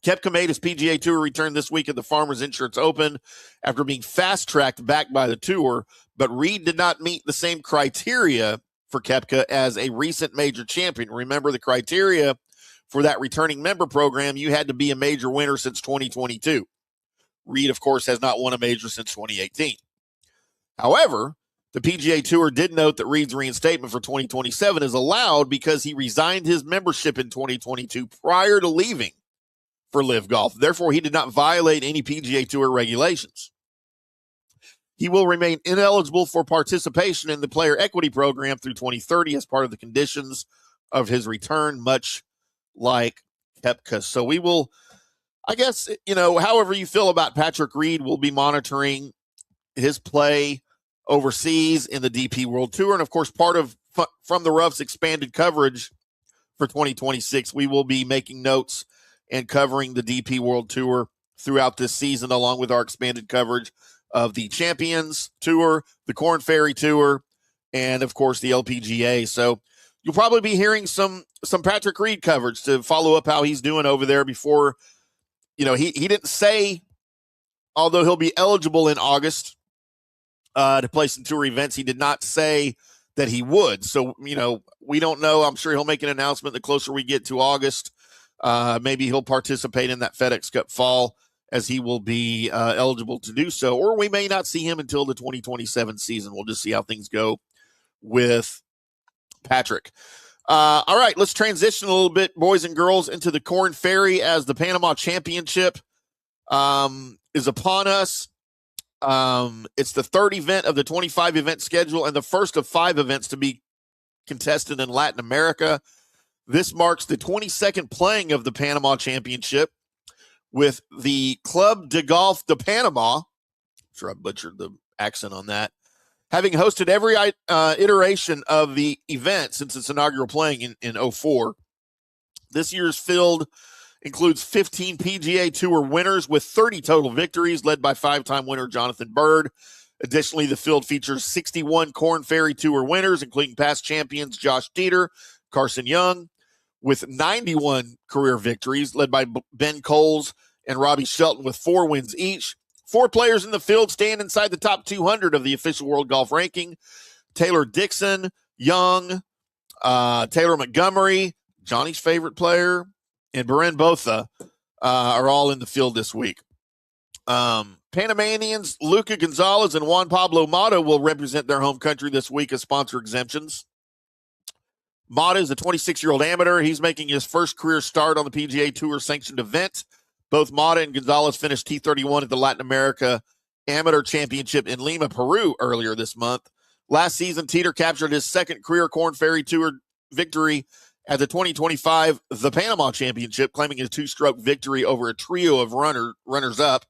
[SPEAKER 4] Koepka made his PGA Tour return this week at the Farmers Insurance Open after being fast-tracked back by the tour, but Reed did not meet the same criteria for Koepka as a recent major champion. Remember the criteria for that returning member program, you had to be a major winner since 2022. Reed, of course, has not won a major since 2018. However, the PGA Tour did note that Reed's reinstatement for 2027 is allowed because he resigned his membership in 2022 prior to leaving for LIV Golf. Therefore, he did not violate any PGA Tour regulations. He will remain ineligible for participation in the player equity program through 2030 as part of the conditions of his return, much like Koepka. So we will, I guess, however you feel about Patrick Reed, we'll be monitoring his play overseas in the DP World Tour. And of course, part of From the Rough's expanded coverage for 2026, we will be making notes and covering the DP World Tour throughout this season, along with our expanded coverage of the Champions Tour, the Korn Ferry Tour, and of course the LPGA. So you'll probably be hearing some Patrick Reed coverage to follow up how he's doing over there before, he didn't say, although he'll be eligible in August to play some tour events, he did not say that he would. So, we don't know. I'm sure he'll make an announcement the closer we get to August. Maybe he'll participate in that FedEx Cup fall as he will be eligible to do so. Or we may not see him until the 2027 season. We'll just see how things go with Patrick. All right, let's transition a little bit, boys and girls, into the Korn Ferry as the Panama Championship is upon us. It's the third event of the 25-event schedule and the first of 5 events to be contested in Latin America. This marks the 22nd playing of the Panama Championship, with the Club de Golf de Panama, I'm sure I butchered the accent on that, having hosted every iteration of the event since its inaugural playing in 2004. This year's field includes 15 PGA Tour winners with 30 total victories, led by 5-time winner Jonathan Byrd. Additionally, the field features 61 Korn Ferry Tour winners, including past champions Josh Dieter, Carson Young, with 91 career victories, led by Ben Coles and Robbie Shelton with 4 wins each. 4 players in the field stand inside the top 200 of the official World Golf Ranking. Taylor Dixon, Young, Taylor Montgomery, Johnny's favorite player, and Beren Botha are all in the field this week. Panamanians Luca Gonzalez and Juan Pablo Mata will represent their home country this week as sponsor exemptions. Mata is a 26-year-old amateur. He's making his first career start on the PGA Tour sanctioned event. Both Mata and Gonzalez finished T31 at the Latin America Amateur Championship in Lima, Peru earlier this month. Last season, Teeter captured his second career Korn Ferry Tour victory at the 2025 The Panama Championship, claiming a 2-stroke victory over a trio of runners-up.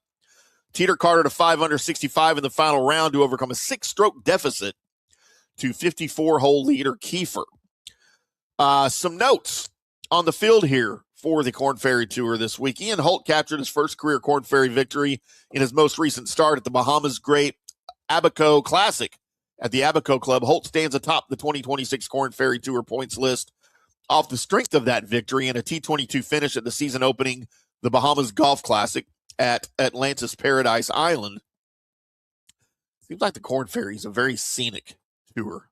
[SPEAKER 4] Teeter carded a 5-under-65 in the final round to overcome a 6-stroke deficit to 54-hole leader Kiefer. Some notes on the field here for the Korn Ferry Tour this week. Ian Holt captured his first career Korn Ferry victory in his most recent start at the Bahamas Great Abaco Classic. At the Abaco Club, Holt stands atop the 2026 Korn Ferry Tour points list off the strength of that victory and a T22 finish at the season opening the Bahamas Golf Classic at Atlantis Paradise Island. Seems like the Korn Ferry is a very scenic tour,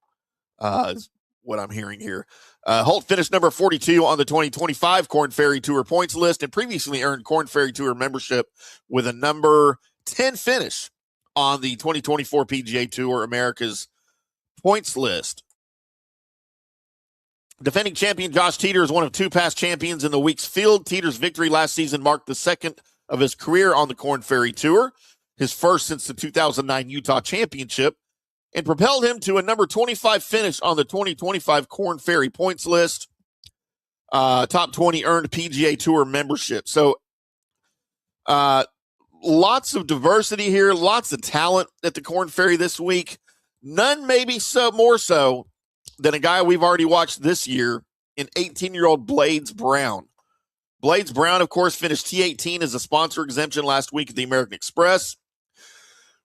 [SPEAKER 4] is what I'm hearing here. Holt finished number 42 on the 2025 Korn Ferry Tour points list and previously earned Korn Ferry Tour membership with a number 10 finish on the 2024 PGA Tour America's points list. Defending champion Josh Teeter is one of 2 past champions in the week's field. Teeter's victory last season marked the second of his career on the Korn Ferry Tour, his first since the 2009 Utah Championship, and propelled him to a number 25 finish on the 2025 Korn Ferry points list. Top 20 earned PGA Tour membership. So lots of diversity here, lots of talent at the Korn Ferry this week. None maybe so more so than a guy we've already watched this year in 18-year-old Blades Brown. Blades Brown, of course, finished T18 as a sponsor exemption last week at the American Express,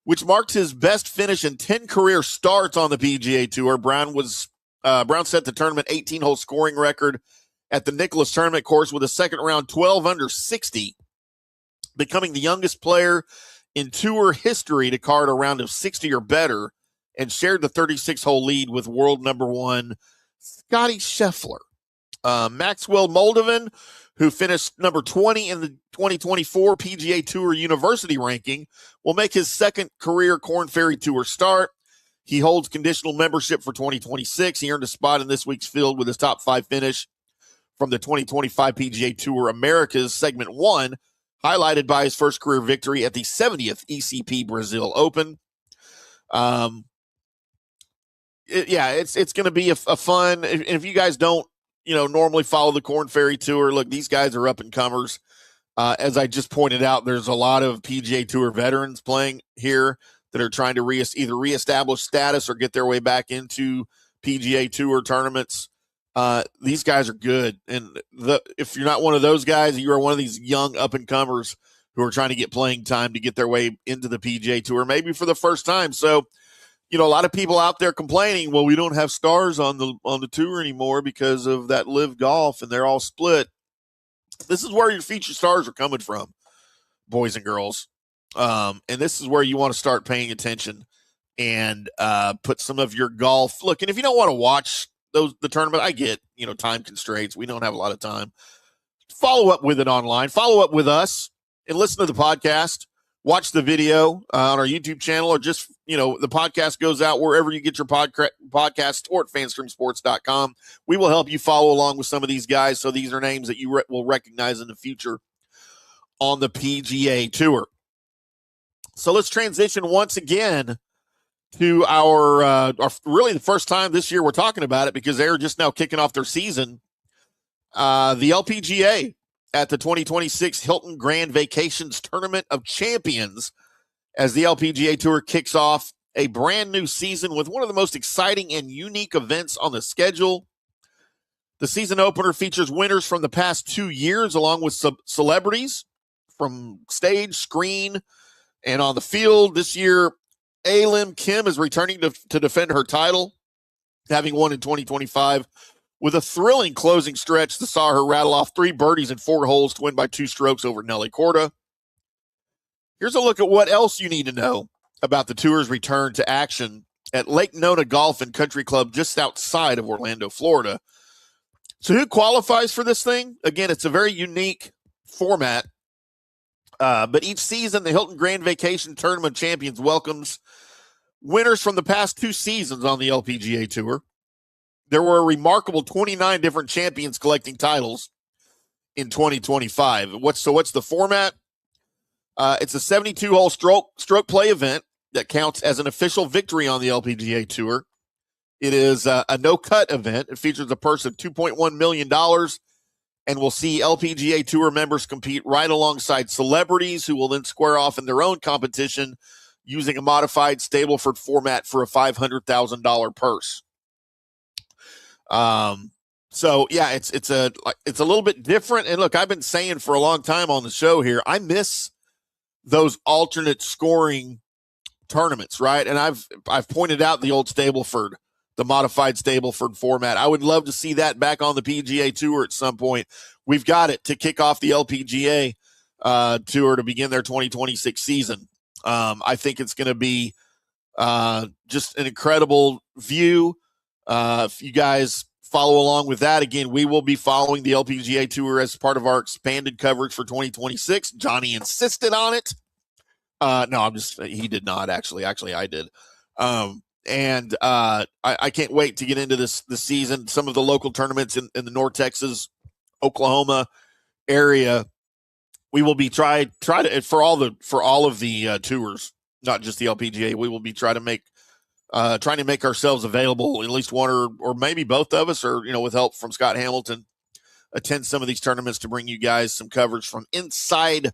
[SPEAKER 4] which marked his best finish in 10 career starts on the PGA Tour. Brown set the tournament 18-hole scoring record at the Nicklaus Tournament course with a second round 12 under 60, becoming the youngest player in tour history to card a round of 60 or better and shared the 36-hole lead with world number 1 Scotty Scheffler. Maxwell Moldovan, who finished number 20 in the 2024 PGA Tour University ranking, will make his second career Korn Ferry Tour start. He holds conditional membership for 2026. He earned a spot in this week's field with his top 5 finish from the 2025 PGA Tour Americas Segment 1, highlighted by his first career victory at the 70th ECP Brazil Open. It's going to be a fun. If you guys don't, normally follow the Korn Ferry Tour, look, these guys are up and comers. As I just pointed out, there's a lot of PGA Tour veterans playing here that are trying to either reestablish status or get their way back into PGA Tour tournaments. These guys are good. And if you're not one of those guys, you are one of these young up and comers who are trying to get playing time to get their way into the PGA Tour, maybe for the first time. So, a lot of people out there complaining, well, we don't have stars on the tour anymore because of that LIV Golf and they're all split. This is where your featured stars are coming from, boys and girls. And this is where you want to start paying attention and put some of your golf. Look, and if you don't want to watch the tournament, I get, time constraints. We don't have a lot of time. Follow up with it online. Follow up with us and listen to the podcast. Watch the video on our YouTube channel, or just, the podcast goes out wherever you get your podcast, or at fanstreamsports.com. We will help you follow along with some of these guys. So these are names that you will recognize in the future on the PGA Tour. So let's transition once again to our really the first time this year we're talking about it, because they're just now kicking off their season. The LPGA at the 2026 Hilton Grand Vacations Tournament of Champions, as the LPGA Tour kicks off a brand new season with one of the most exciting and unique events on the schedule. The season opener features winners from the past 2 years, along with celebrities from stage, screen, and on the field. This year, Lim Kim is returning to defend her title, having won in 2025. With a thrilling closing stretch that saw her rattle off 3 birdies and 4 holes to win by 2 strokes over Nelly Korda. Here's a look at what else you need to know about the tour's return to action at Lake Nona Golf and Country Club just outside of Orlando, Florida. So who qualifies for this thing? Again, it's a very unique format. But each season, the Hilton Grand Vacation Tournament of Champions welcomes winners from the past 2 seasons on the LPGA Tour. There were a remarkable 29 different champions collecting titles in 2025. What's the format? It's a 72-hole stroke play event that counts as an official victory on the LPGA Tour. It is a no-cut event. It features a purse of $2.1 million and will see LPGA Tour members compete right alongside celebrities who will then square off in their own competition using a modified Stableford format for a $500,000 purse. So yeah, it's a little bit different. And look, I've been saying for a long time on the show here, I miss those alternate scoring tournaments, right? And I've pointed out the old Stableford, the modified Stableford format. I would love to see that back on the PGA Tour at some point. We've got it to kick off the LPGA Tour to begin their 2026 season. I think it's going to be just an incredible view. If you guys follow along with that, again, we will be following the LPGA Tour as part of our expanded coverage for 2026. Johnny insisted on it. No, he did not actually. Actually, I did. And I can't wait to get into this season. Some of the local tournaments in the North Texas, Oklahoma area, we will be trying to for all of the tours, not just the LPGA. We will be trying to make ourselves available, at least one or maybe both of us, or with help from Scott Hamilton, attend some of these tournaments to bring you guys some coverage from inside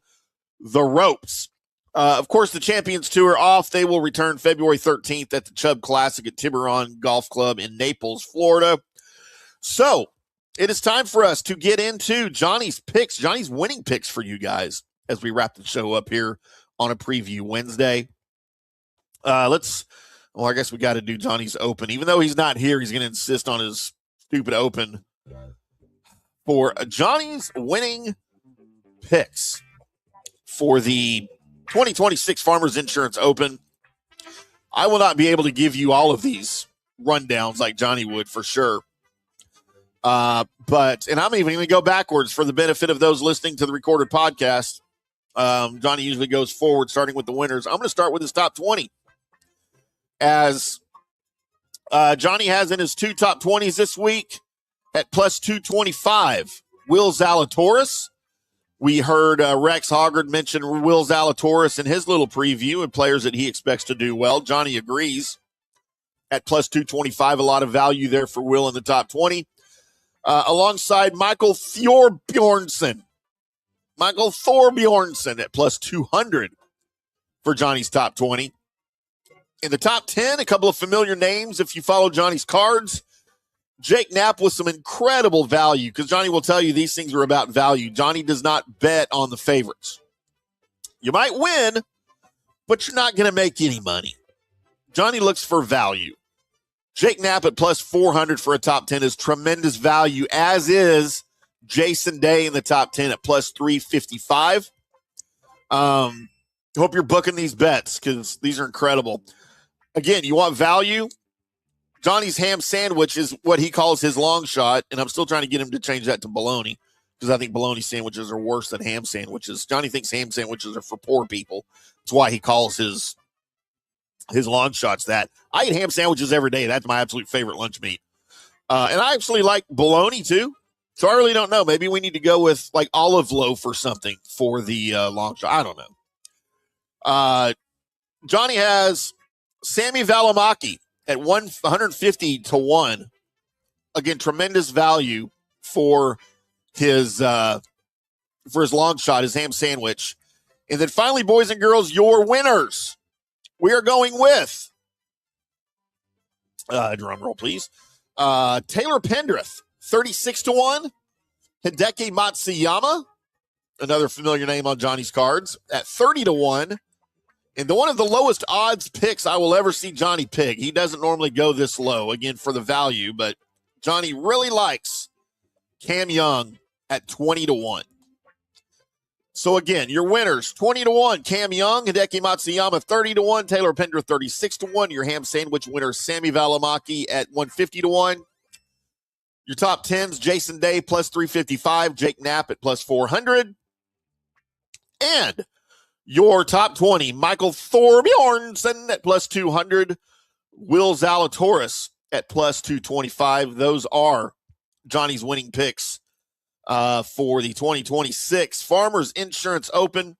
[SPEAKER 4] the ropes. Of course, the Champions Tour off. They will return February 13th at the Chubb Classic at Tiburon Golf Club in Naples, Florida. So it is time for us to get into Johnny's picks, Johnny's winning picks for you guys as we wrap the show up here on a preview Wednesday. I guess we got to do Johnny's Open. Even though he's not here, he's going to insist on his stupid Open for Johnny's winning picks for the 2026 Farmers Insurance Open. I will not be able to give you all of these rundowns like Johnny would for sure. And I'm even going to go backwards for the benefit of those listening to the recorded podcast. Johnny usually goes forward, starting with the winners. I'm going to start with his top 20. As Johnny has in his 2 top 20s this week at plus 225, Will Zalatoris. We heard Rex Hoggard mention Will Zalatoris in his little preview and players that he expects to do well. Johnny agrees. At plus 225, a lot of value there for Will in the top 20. Alongside Michael Thorbjornsen. Michael Thorbjornsen at plus 200 for Johnny's top 20. In the top 10, a couple of familiar names if you follow Johnny's cards. Jake Knapp with some incredible value, because Johnny will tell you these things are about value. Johnny does not bet on the favorites. You might win, but you're not going to make any money. Johnny looks for value. Jake Knapp at plus 400 for a top 10 is tremendous value, as is Jason Day in the top 10 at plus 355. Hope you're booking these bets because these are incredible. Again, you want value? Johnny's ham sandwich is what he calls his long shot, and I'm still trying to get him to change that to bologna because I think bologna sandwiches are worse than ham sandwiches. Johnny thinks ham sandwiches are for poor people. That's why he calls his long shots that. I eat ham sandwiches every day. That's my absolute favorite lunch meat. And I actually like bologna too. So I really don't know. Maybe we need to go with like olive loaf or something for the long shot. I don't know. Johnny has Sammy Valimaki at 150 to 1. Again, tremendous value for his long shot, his ham sandwich. And then finally, boys and girls, your winners. We are going with, drum roll, please. Taylor Pendrith, 36 to 1. Hideki Matsuyama, another familiar name on Johnny's cards, at 30 to 1. And one of the lowest odds picks I will ever see Johnny pick. He doesn't normally go this low, again, for the value, but Johnny really likes Cam Young at 20 to 1. So again, your winners, 20 to 1, Cam Young, Hideki Matsuyama, 30 to 1, Taylor Pendrith, 36 to 1. Your ham sandwich winner, Sammy Valimaki at 150 to 1. Your top 10s, Jason Day plus 355, Jake Knapp at plus 400. And your top 20, Michael Thorbjornsen at plus 200, Will Zalatoris at plus 225. Those are Johnny's winning picks for the 2026 Farmers Insurance Open.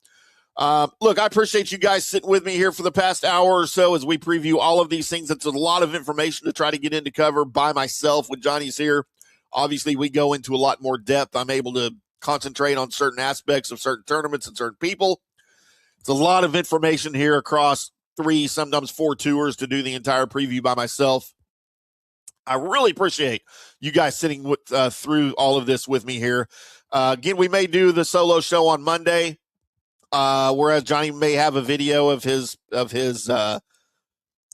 [SPEAKER 4] Look, I appreciate you guys sitting with me here for the past hour or so as we preview all of these things. It's a lot of information to try to get into cover by myself when Johnny's here. Obviously, we go into a lot more depth. I'm able to concentrate on certain aspects of certain tournaments and certain people. It's a lot of information here across 3, sometimes 4 tours to do the entire preview by myself. I really appreciate you guys sitting with through all of this with me here. Again, we may do the solo show on Monday, whereas Johnny may have a video of his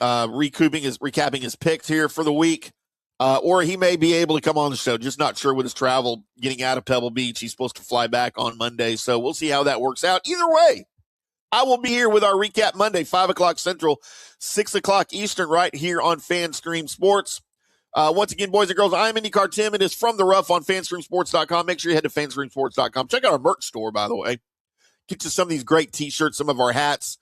[SPEAKER 4] recapping his picks here for the week, or he may be able to come on the show. Just not sure with his travel getting out of Pebble Beach. He's supposed to fly back on Monday, so we'll see how that works out. Either way, I will be here with our recap Monday, 5 o'clock Central, 6 o'clock Eastern, right here on FanStream Sports. Once again, boys and girls, I'm IndyCarTim. It is From the Rough on FanStreamSports.com. Make sure you head to FanStreamSports.com. Check out our merch store, by the way. Get you some of these great T-shirts, some of our hats.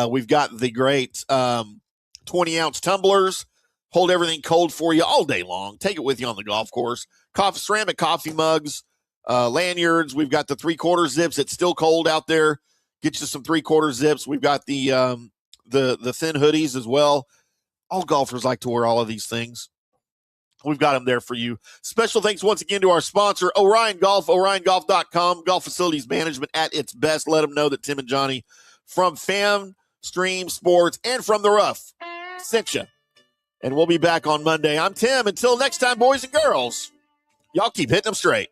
[SPEAKER 4] We've got the great 20-ounce tumblers. Hold everything cold for you all day long. Take it with you on the golf course. Ceramic coffee mugs, lanyards. We've got the 3/4 zips. It's still cold out there. Get you some 3/4 zips. We've got the thin hoodies as well. All golfers like to wear all of these things. We've got them there for you. Special thanks once again to our sponsor, Orion Golf, OrionGolf.com. Golf facilities management at its best. Let them know that Tim and Johnny from FanStream Sports and From the Rough sent you. And we'll be back on Monday. I'm Tim. Until next time, boys and girls, y'all keep hitting them straight.